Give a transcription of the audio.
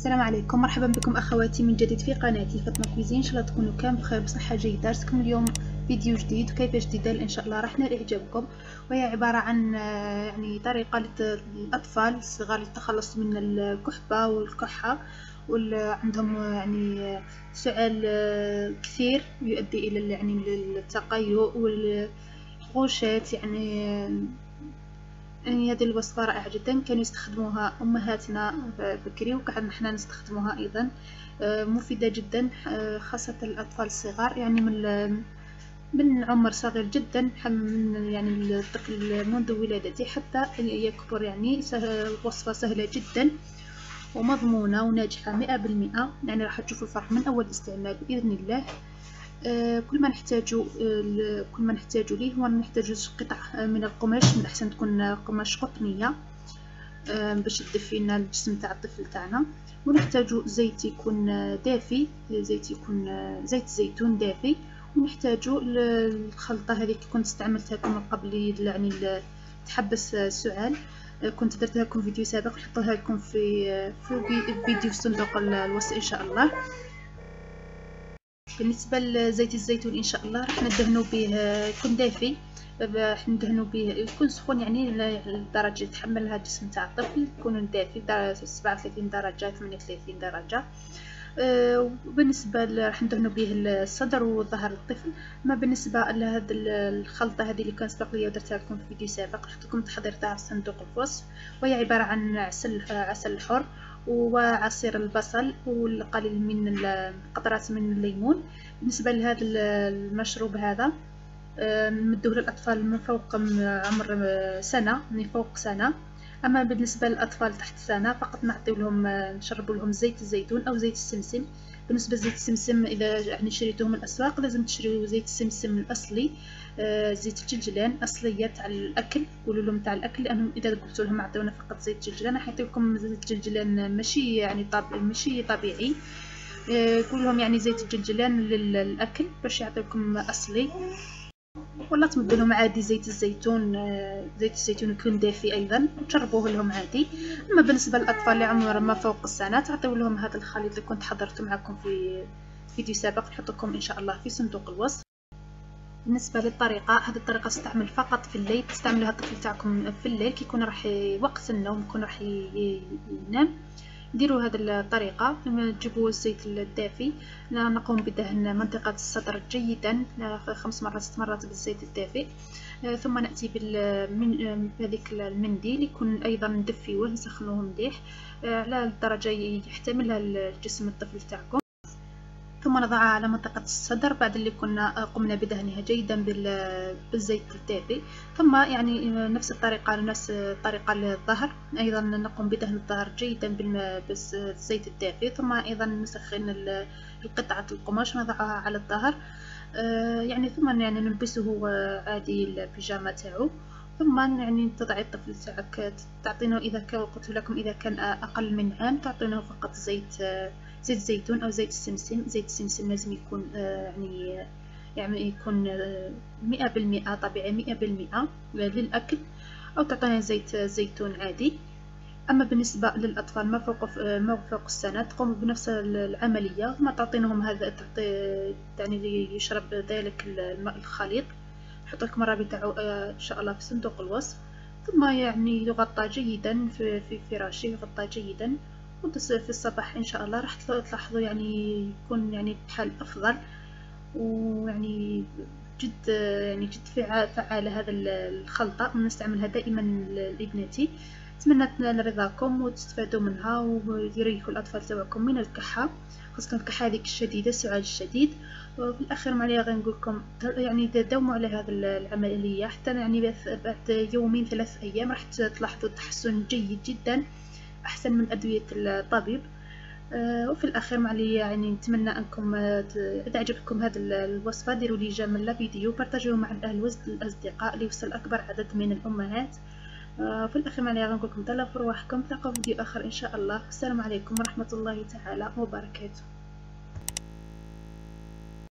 السلام عليكم، مرحبا بكم اخواتي من جديد في قناتي فاطمه كويزين. ان شاء الله تكونوا كامل بخير بصحه جيده. درسكم اليوم فيديو جديد وكيفيه جديده ان شاء الله راح نال اعجابكم، وهي عباره عن طريقه للاطفال الصغار للتخلص من الكحبه والكحه، وعندهم سعال كثير يؤدي الى التقيؤ والغوشات. هذه الوصفة رائعة جدا، كانوا يستخدموها أمهاتنا بكري وقعدنا نحنا نستخدموها أيضا. مفيدة جدا خاصة الأطفال الصغار، من عمر صغير جدا، من الطفل منذ ولادته حتى يكبر. وصفة سهلة جدا ومضمونة وناجحة 100%. راح تشوفوا الفرق من أول استعمال بإذن الله. كل ما نحتاج ليه هو نحتاج قطع من القماش، من احسن تكون قماش قطنيه باش تدفي لنا الجسم تاع الطفل تاعنا. ونحتاج زيت يكون دافي، زيت زيتون دافي. ونحتاج الخلطه هذه كنت استعملتها لكم من قبل تحبس السعال. كنت درتها لكم فيديو سابق، نحطها لكم في فيديو في صندوق الوصف ان شاء الله. بالنسبه لزيت الزيتون ان شاء الله راح ندهنوا به، يكون دافي، راح ندهنوا به يكون سخون، لدرجه يتحملها الجسم تاع الطفل، يكون دافي 37 درجه 38 درجه. وبالنسبه راح ندهنوا به الصدر وظهر الطفل. ما بالنسبه لهذه الخلطه هذه اللي كان سبق لي ودرتها لكم في فيديو سابق، نحط لكم تحضير تاع صندوق الوصف، وهي عباره عن عسل حر وعصير البصل والقليل من قطرات من الليمون. بالنسبه لهذا المشروب هذا نمدوه للاطفال من فوق عمر سنه، من فوق سنه. اما بالنسبه للاطفال تحت سنه فقط نعطيو لهم، نشربوا لهم زيت الزيتون او زيت السمسم. بالنسبه لزيت السمسم اذا شريتوه من الاسواق لازم تشريو زيت السمسم الاصلي، زيت الجلجلان اصليه تاع الاكل. قولوا لهم تاع الاكل، لانهم اذا قلتوا لهم عطيونا فقط زيت الجلجلان راح يعطيو لكم زيت الجلجلان ماشي طبيعي. قولوا لهم زيت الجلجلان للاكل باش يعطيكم اصلي. ولا تمدوا لهم عادي زيت الزيتون يكون دافي ايضا وتشربوه لهم عادي. اما بالنسبه للاطفال اللي عمرهم ما فوق السنه تعطيو لهم هذا الخليط اللي كنت حضرته معكم في فيديو سابق، نحط لكم ان شاء الله في صندوق الوصف. بالنسبه للطريقه، هذه الطريقه تستعمل فقط في الليل، تستعملوها الطفل تاعكم في الليل كي يكون راح وقت النوم، يكون راح ينام. ديروا هذه الطريقه، تجيبوا الزيت الدافي، نقوم بدهن منطقه الصدر جيدا 5 مرات 6 مرات بالزيت الدافئ. ثم ناتي بهذيك المنديل يكون ايضا ندفيوه نسخنوه مليح على الدرجه يحتملها الجسم الطفل تاعكم. ثم نضعها على منطقة الصدر بعد اللي كنا قمنا بدهنها جيدا بالزيت الدافئ. ثم نفس الطريقة للظهر، أيضا نقوم بدهن الظهر جيدا بالزيت الدافئ. ثم أيضا نسخن القطعة القماش نضعها على الظهر، ثم نلبسه عادي البيجامة تاعو. ثم تضعي الطفل تاعك تعطينه، إذا قلت لكم إذا كان أقل من عام تعطينه فقط زيت الزيتون أو زيت السمسم. زيت السمسم لازم يكون يكون 100% طبيعي 100% للأكل، أو تعطينا زيت زيتون عادي. أما بالنسبة للأطفال ما فوق السنة تقوم بنفس العملية، ما تعطينهم هذا يشرب ذلك الخليط. نحط لكم الرابط تاعو إن شاء الله في صندوق الوصف. ثم يغطى جيدا في فراشه، يغطى جيدا، في الصباح ان شاء الله راح تلاحظوا يكون بحال افضل، جد فعالة هذا الخلطة. نستعملها دائما لابنتي. اتمنى تنال رضاكم وتستفادوا منها ويريحوا الاطفال تاعكم من الكحة، خاصة الكحة هذيك الشديدة، السعال الشديد. وفي الاخير معليا غير نقول لكم داوموا على هذه العملية حتى بعد يومين 3 ايام راح تلاحظوا تحسن جيد جدا، احسن من ادويه الطبيب. وفي الاخير معلي نتمنى انكم اذا عجبكم هذه الوصفه ديروا لي جيم الفيديو، بارطاجيوه مع الاهل والاصدقاء ليوصل اكبر عدد من الامهات. في الاخير معلي غنقول لكم تهلاو في رواحكم، نتلاقاو في فيديو اخر ان شاء الله. السلام عليكم ورحمه الله تعالى وبركاته.